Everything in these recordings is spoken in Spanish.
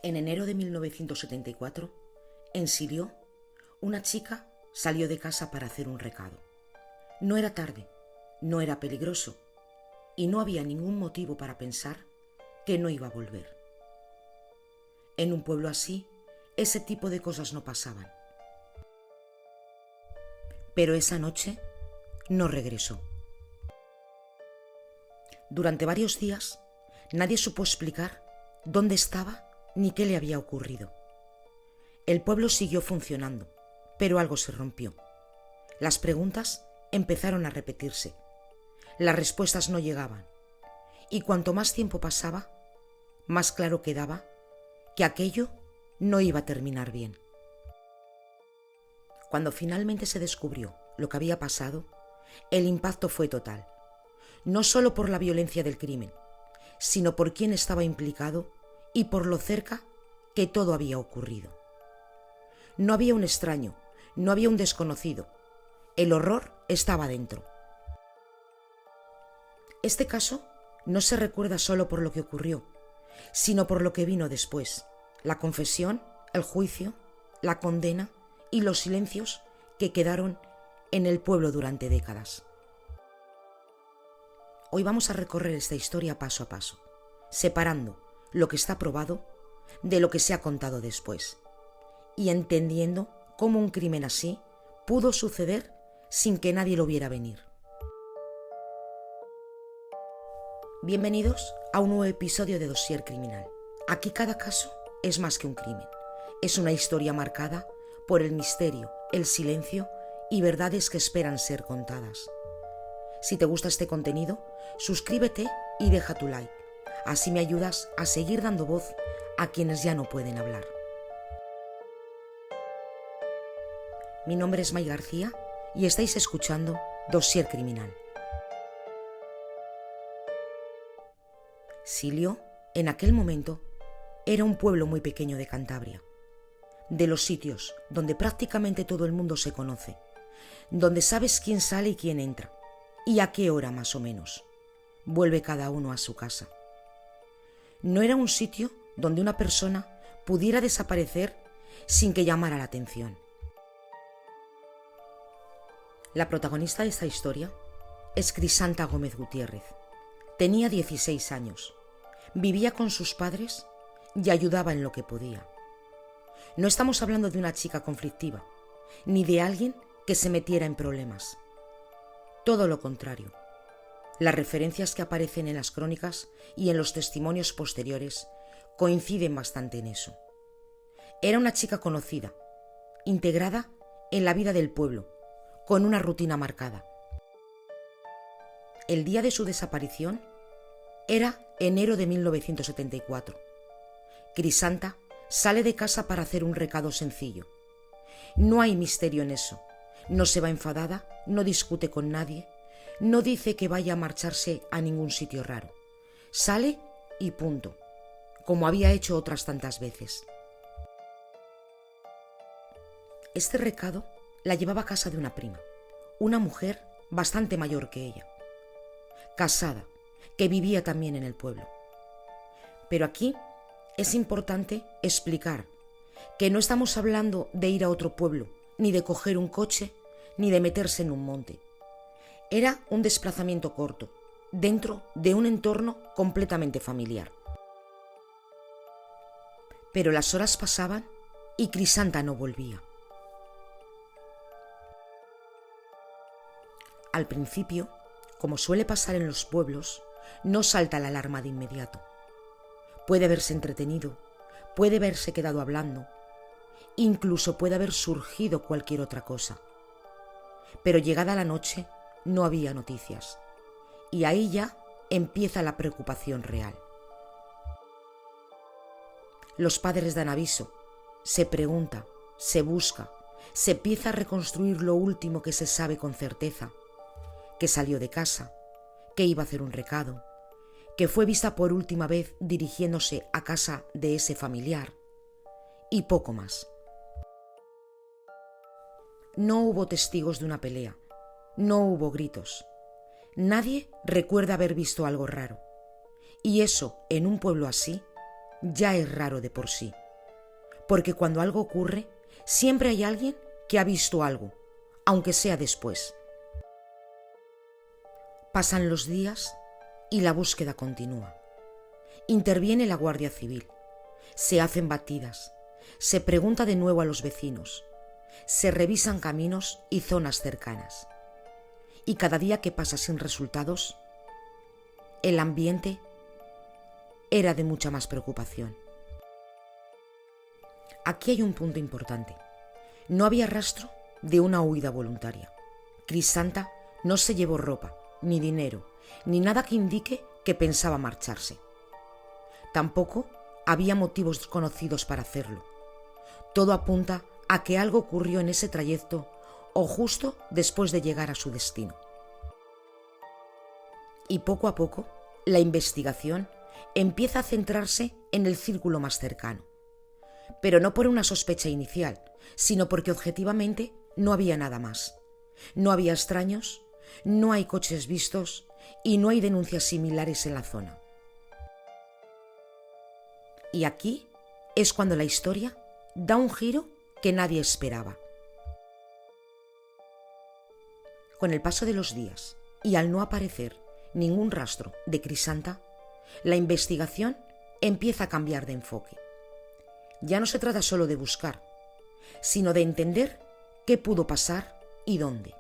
En enero de 1974, en Silió, una chica salió de casa para hacer un recado. No era tarde, no era peligroso y no había ningún motivo para pensar que no iba a volver. En un pueblo así, ese tipo de cosas no pasaban. Pero esa noche no regresó. Durante varios días, nadie supo explicar dónde estaba ni qué le había ocurrido. El pueblo siguió funcionando, pero algo se rompió. Las preguntas empezaron a repetirse. Las respuestas no llegaban. Y cuanto más tiempo pasaba, más claro quedaba que aquello no iba a terminar bien. Cuando finalmente se descubrió lo que había pasado, el impacto fue total. No solo por la violencia del crimen, sino por quién estaba implicado y por lo cerca que todo había ocurrido. No había un extraño, no había un desconocido. El horror estaba dentro. Este caso no se recuerda solo por lo que ocurrió, sino por lo que vino después: la confesión, el juicio, la condena y los silencios que quedaron en el pueblo durante décadas. Hoy vamos a recorrer esta historia paso a paso, separando lo que está probado de lo que se ha contado después, y entendiendo cómo un crimen así pudo suceder sin que nadie lo viera venir. Bienvenidos a un nuevo episodio de Dossier Criminal. Aquí cada caso es más que un crimen. Es una historia marcada por el misterio, el silencio y verdades que esperan ser contadas. Si te gusta este contenido, suscríbete y deja tu like. Así me ayudas a seguir dando voz a quienes ya no pueden hablar. Mi nombre es May García y estáis escuchando Dossier Criminal. Silió, en aquel momento, era un pueblo muy pequeño de Cantabria, de los sitios donde prácticamente todo el mundo se conoce, donde sabes quién sale y quién entra, y a qué hora más o menos vuelve cada uno a su casa. No era un sitio donde una persona pudiera desaparecer sin que llamara la atención. La protagonista de esta historia es Crisanta Gómez Gutiérrez. Tenía 16 años, vivía con sus padres y ayudaba en lo que podía. No estamos hablando de una chica conflictiva, ni de alguien que se metiera en problemas. Todo lo contrario. Las referencias que aparecen en las crónicas y en los testimonios posteriores coinciden bastante en eso. Era una chica conocida, integrada en la vida del pueblo, con una rutina marcada. El día de su desaparición era enero de 1974. Crisanta sale de casa para hacer un recado sencillo. No hay misterio en eso. No se va enfadada, no discute con nadie, no dice que vaya a marcharse a ningún sitio raro. Sale y punto, como había hecho otras tantas veces. Este recado la llevaba a casa de una prima, una mujer bastante mayor que ella, casada, que vivía también en el pueblo. Pero aquí es importante explicar que no estamos hablando de ir a otro pueblo, ni de coger un coche, ni de meterse en un monte. Era un desplazamiento corto, dentro de un entorno completamente familiar. Pero las horas pasaban y Crisanta no volvía. Al principio, como suele pasar en los pueblos, no salta la alarma de inmediato. Puede haberse entretenido, puede haberse quedado hablando, incluso puede haber surgido cualquier otra cosa. Pero llegada la noche, no había noticias. Y ahí ya empieza la preocupación real. Los padres dan aviso, se pregunta, se busca, se empieza a reconstruir lo último que se sabe con certeza: que salió de casa, que iba a hacer un recado, que fue vista por última vez dirigiéndose a casa de ese familiar, y poco más. No hubo testigos de una pelea, no hubo gritos. Nadie recuerda haber visto algo raro. Y eso, en un pueblo así, ya es raro de por sí, porque cuando algo ocurre, siempre hay alguien que ha visto algo, aunque sea después. Pasan los días y la búsqueda continúa. Interviene la Guardia Civil. Se hacen batidas. Se pregunta de nuevo a los vecinos. Se revisan caminos y zonas cercanas. Y cada día que pasa sin resultados, el ambiente era de mucha más preocupación. Aquí hay un punto importante. No había rastro de una huida voluntaria. Crisanta no se llevó ropa, ni dinero, ni nada que indique que pensaba marcharse. Tampoco había motivos desconocidos para hacerlo. Todo apunta a que algo ocurrió en ese trayecto o justo después de llegar a su destino. Y poco a poco, la investigación empieza a centrarse en el círculo más cercano. Pero no por una sospecha inicial, sino porque objetivamente no había nada más. No había extraños, no hay coches vistos y no hay denuncias similares en la zona. Y aquí es cuando la historia da un giro que nadie esperaba. Con el paso de los días y al no aparecer ningún rastro de Crisanta, la investigación empieza a cambiar de enfoque. Ya no se trata solo de buscar, sino de entender qué pudo pasar y dónde.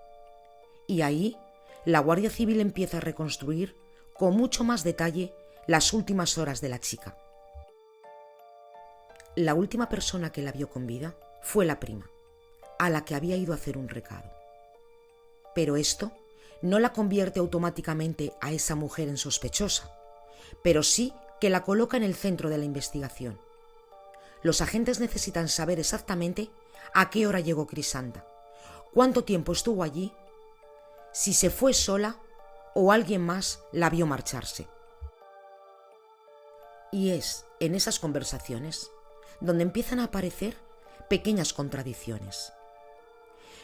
Y ahí, la Guardia Civil empieza a reconstruir con mucho más detalle las últimas horas de la chica. La última persona que la vio con vida fue la prima, a la que había ido a hacer un recado. Pero esto no la convierte automáticamente a esa mujer en sospechosa, pero sí que la coloca en el centro de la investigación. Los agentes necesitan saber exactamente a qué hora llegó Crisanta, cuánto tiempo estuvo allí, si se fue sola o alguien más la vio marcharse. Y es en esas conversaciones donde empiezan a aparecer pequeñas contradicciones.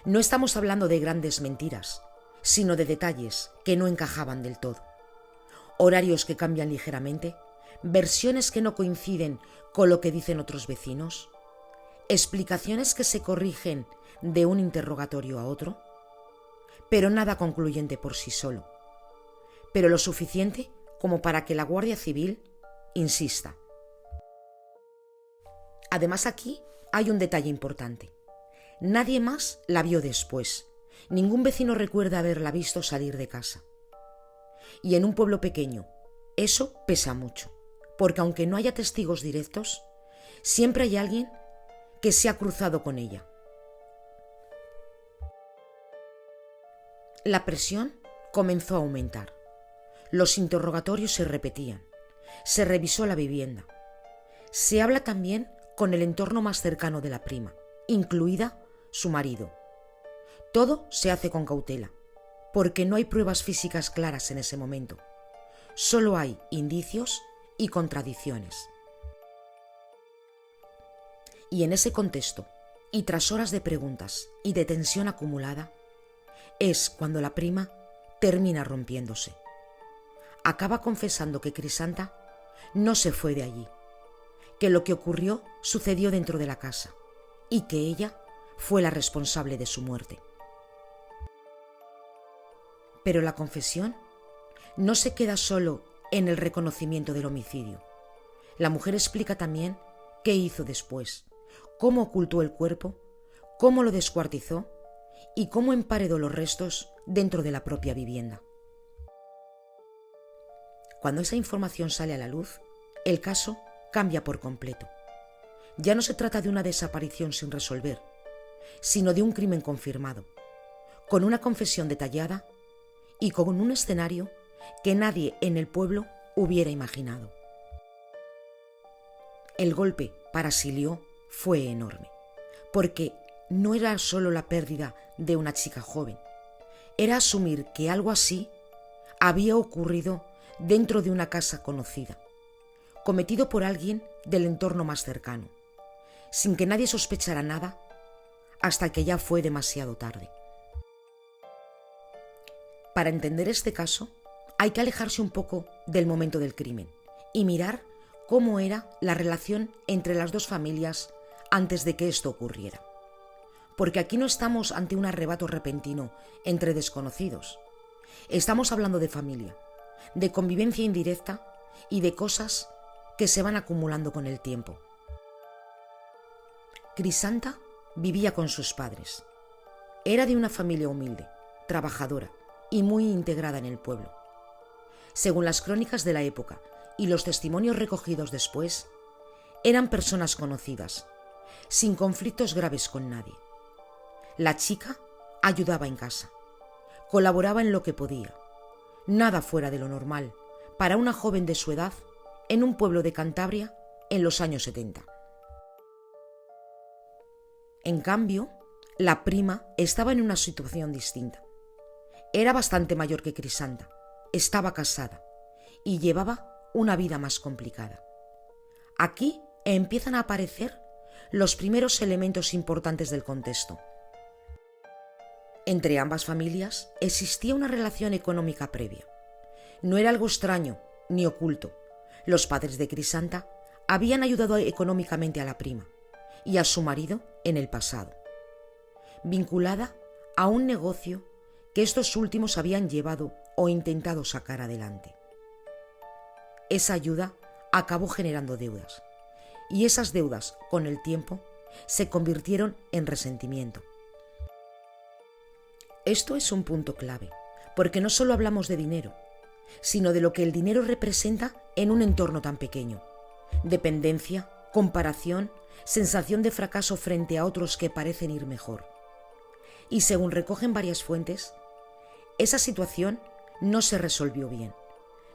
No estamos hablando de grandes mentiras, sino de detalles que no encajaban del todo. Horarios que cambian ligeramente, versiones que no coinciden con lo que dicen otros vecinos, explicaciones que se corrigen de un interrogatorio a otro, pero nada concluyente por sí solo, pero lo suficiente como para que la Guardia Civil insista. Además, aquí hay un detalle importante. Nadie más la vio después. Ningún vecino recuerda haberla visto salir de casa. Y en un pueblo pequeño, eso pesa mucho, porque aunque no haya testigos directos, siempre hay alguien que se ha cruzado con ella. La presión comenzó a aumentar. Los interrogatorios se repetían. Se revisó la vivienda. Se habla también con el entorno más cercano de la prima, incluida su marido. Todo se hace con cautela, porque no hay pruebas físicas claras en ese momento. Solo hay indicios y contradicciones. Y en ese contexto, y tras horas de preguntas y de tensión acumulada, es cuando la prima termina rompiéndose. Acaba confesando que Crisanta no se fue de allí, que lo que ocurrió sucedió dentro de la casa y que ella fue la responsable de su muerte. Pero la confesión no se queda solo en el reconocimiento del homicidio. La mujer explica también qué hizo después, cómo ocultó el cuerpo, cómo lo descuartizó y cómo emparedó los restos dentro de la propia vivienda. Cuando esa información sale a la luz, el caso cambia por completo. Ya no se trata de una desaparición sin resolver, sino de un crimen confirmado, con una confesión detallada y con un escenario que nadie en el pueblo hubiera imaginado. El golpe para Silió fue enorme, porque no era solo la pérdida de una chica joven, era asumir que algo así había ocurrido dentro de una casa conocida, cometido por alguien del entorno más cercano, sin que nadie sospechara nada hasta que ya fue demasiado tarde. Para entender este caso, hay que alejarse un poco del momento del crimen y mirar cómo era la relación entre las dos familias antes de que esto ocurriera. Porque aquí no estamos ante un arrebato repentino entre desconocidos. Estamos hablando de familia, de convivencia indirecta y de cosas que se van acumulando con el tiempo. Crisanta vivía con sus padres. Era de una familia humilde, trabajadora y muy integrada en el pueblo. Según las crónicas de la época y los testimonios recogidos después, eran personas conocidas, sin conflictos graves con nadie. La chica ayudaba en casa, colaboraba en lo que podía, nada fuera de lo normal para una joven de su edad en un pueblo de Cantabria en los años 70. En cambio, la prima estaba en una situación distinta. Era bastante mayor que Crisanta, estaba casada y llevaba una vida más complicada. Aquí empiezan a aparecer los primeros elementos importantes del contexto. Entre ambas familias existía una relación económica previa. No era algo extraño ni oculto. Los padres de Crisanta habían ayudado económicamente a la prima y a su marido en el pasado, vinculada a un negocio que estos últimos habían llevado o intentado sacar adelante. Esa ayuda acabó generando deudas, y esas deudas, con el tiempo, se convirtieron en resentimiento. Esto es un punto clave, porque no solo hablamos de dinero, sino de lo que el dinero representa en un entorno tan pequeño. Dependencia, comparación, sensación de fracaso frente a otros que parecen ir mejor. Y según recogen varias fuentes, esa situación no se resolvió bien.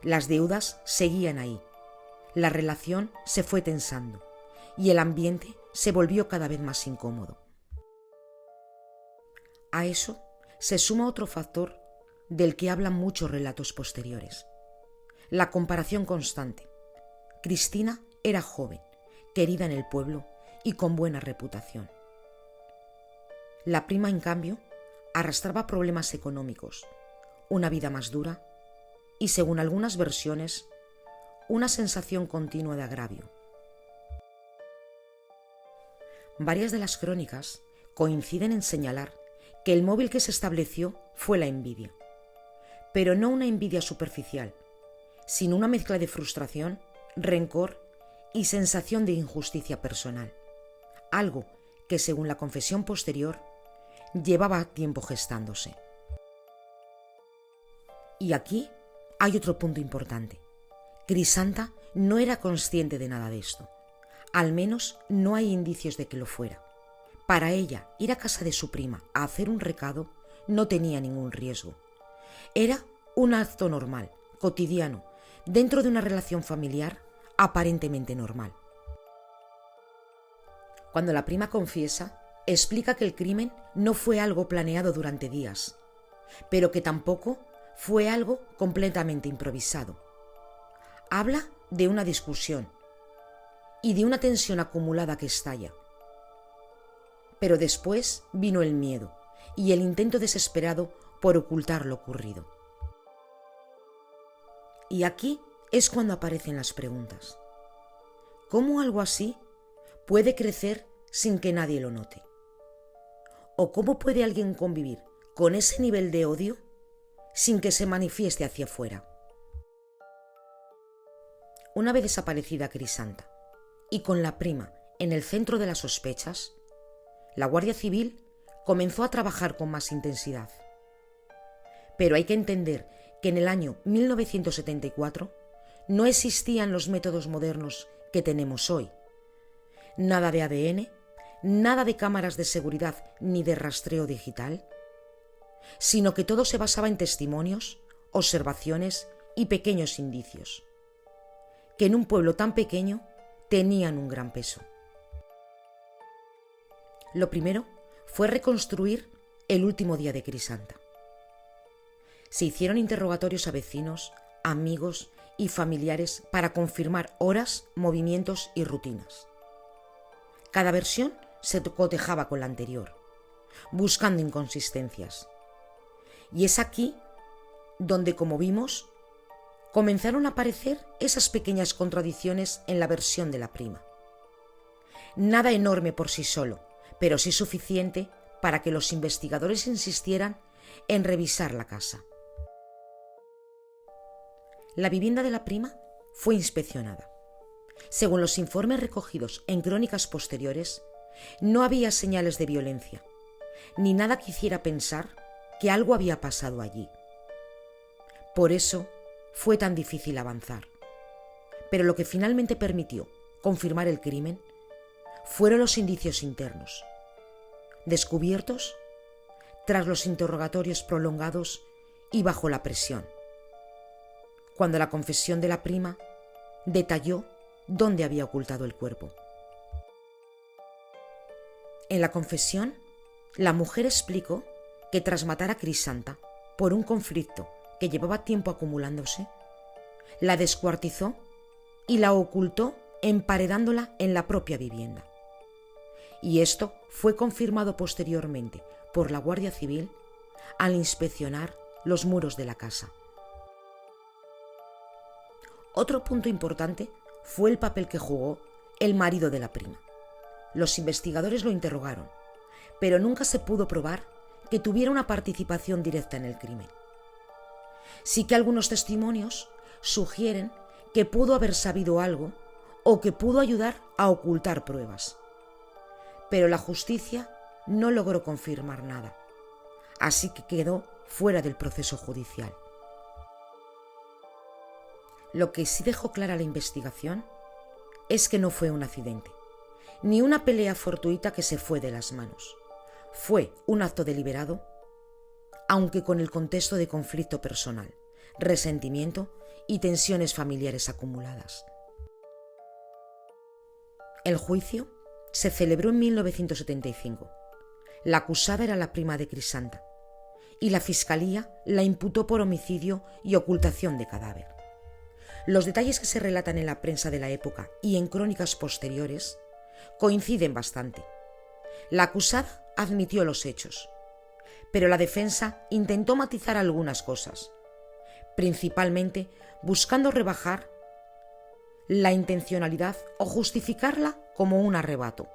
Las deudas seguían ahí. La relación se fue tensando y el ambiente se volvió cada vez más incómodo. A eso se suma otro factor del que hablan muchos relatos posteriores: la comparación constante. Cristina era joven, querida en el pueblo y con buena reputación. La prima, en cambio, arrastraba problemas económicos, una vida más dura y, según algunas versiones, una sensación continua de agravio. Varias de las crónicas coinciden en señalar que el móvil que se estableció fue la envidia, pero no una envidia superficial, sino una mezcla de frustración, rencor y sensación de injusticia personal, algo que, según la confesión posterior, llevaba tiempo gestándose. Y aquí hay otro punto importante. Crisanta no era consciente de nada de esto. Al menos no hay indicios de que lo fuera. Para ella, ir a casa de su prima a hacer un recado no tenía ningún riesgo. Era un acto normal, cotidiano, dentro de una relación familiar aparentemente normal. Cuando la prima confiesa, explica que el crimen no fue algo planeado durante días, pero que tampoco fue algo completamente improvisado. Habla de una discusión y de una tensión acumulada que estalla. Pero después vino el miedo y el intento desesperado por ocultar lo ocurrido. Y aquí es cuando aparecen las preguntas. ¿Cómo algo así puede crecer sin que nadie lo note? ¿O cómo puede alguien convivir con ese nivel de odio sin que se manifieste hacia afuera? Una vez desaparecida Crisanta y con la prima en el centro de las sospechas, la Guardia Civil comenzó a trabajar con más intensidad. Pero hay que entender que en el año 1974 no existían los métodos modernos que tenemos hoy. Nada de ADN, nada de cámaras de seguridad ni de rastreo digital, sino que todo se basaba en testimonios, observaciones y pequeños indicios, que en un pueblo tan pequeño tenían un gran peso. Lo primero fue reconstruir el último día de Crisanta. Se hicieron interrogatorios a vecinos, amigos y familiares para confirmar horas, movimientos y rutinas. Cada versión se cotejaba con la anterior, buscando inconsistencias. Y es aquí donde, como vimos, comenzaron a aparecer esas pequeñas contradicciones en la versión de la prima. Nada enorme por sí solo, pero sí suficiente para que los investigadores insistieran en revisar la casa. La vivienda de la prima fue inspeccionada. Según los informes recogidos en crónicas posteriores, no había señales de violencia, ni nada que hiciera pensar que algo había pasado allí. Por eso fue tan difícil avanzar. Pero lo que finalmente permitió confirmar el crimen fueron los indicios internos, descubiertos tras los interrogatorios prolongados y bajo la presión, cuando la confesión de la prima detalló dónde había ocultado el cuerpo. En la confesión, la mujer explicó que tras matar a Crisanta por un conflicto que llevaba tiempo acumulándose, la descuartizó y la ocultó emparedándola en la propia vivienda. Y esto fue confirmado posteriormente por la Guardia Civil al inspeccionar los muros de la casa. Otro punto importante fue el papel que jugó el marido de la prima. Los investigadores lo interrogaron, pero nunca se pudo probar que tuviera una participación directa en el crimen. Sí que algunos testimonios sugieren que pudo haber sabido algo o que pudo ayudar a ocultar pruebas. Pero la justicia no logró confirmar nada, así que quedó fuera del proceso judicial. Lo que sí dejó clara la investigación es que no fue un accidente, ni una pelea fortuita que se fue de las manos. Fue un acto deliberado, aunque con el contexto de conflicto personal, resentimiento y tensiones familiares acumuladas. El juicio se celebró en 1975. La acusada era la prima de Crisanta y la fiscalía la imputó por homicidio y ocultación de cadáver. Los detalles que se relatan en la prensa de la época y en crónicas posteriores coinciden bastante. La acusada admitió los hechos, pero la defensa intentó matizar algunas cosas, principalmente buscando rebajar la intencionalidad o justificarla como un arrebato.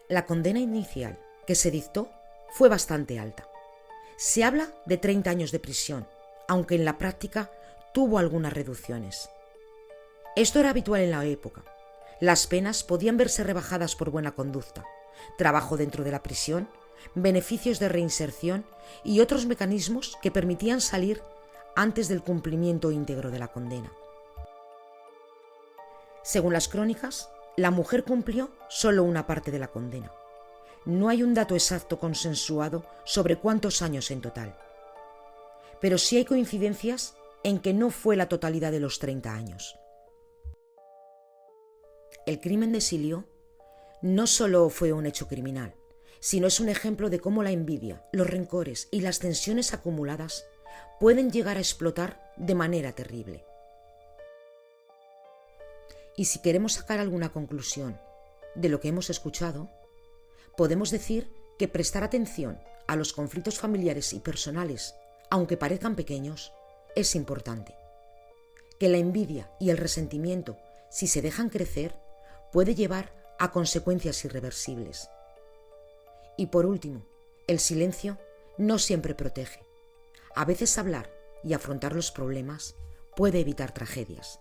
La condena inicial que se dictó fue bastante alta. Se habla de 30 años de prisión, aunque en la práctica tuvo algunas reducciones. Esto era habitual en la época. Las penas podían verse rebajadas por buena conducta, trabajo dentro de la prisión, beneficios de reinserción y otros mecanismos que permitían salir antes del cumplimiento íntegro de la condena. Según las crónicas, la mujer cumplió solo una parte de la condena. No hay un dato exacto consensuado sobre cuántos años en total, pero sí hay coincidencias en que no fue la totalidad de los 30 años. El crimen de Silio no solo fue un hecho criminal, sino es un ejemplo de cómo la envidia, los rencores y las tensiones acumuladas pueden llegar a explotar de manera terrible. Y si queremos sacar alguna conclusión de lo que hemos escuchado, podemos decir que prestar atención a los conflictos familiares y personales, aunque parezcan pequeños, es importante. Que la envidia y el resentimiento, si se dejan crecer, puede llevar a consecuencias irreversibles. Y por último, el silencio no siempre protege. A veces hablar y afrontar los problemas puede evitar tragedias.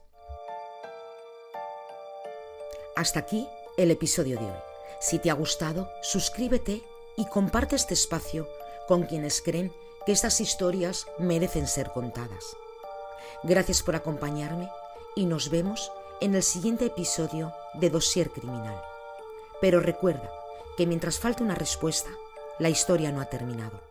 Hasta aquí el episodio de hoy. Si te ha gustado, suscríbete y comparte este espacio con quienes creen que estas historias merecen ser contadas. Gracias por acompañarme y nos vemos en el siguiente episodio de Dossier Criminal. Pero recuerda que mientras falta una respuesta, la historia no ha terminado.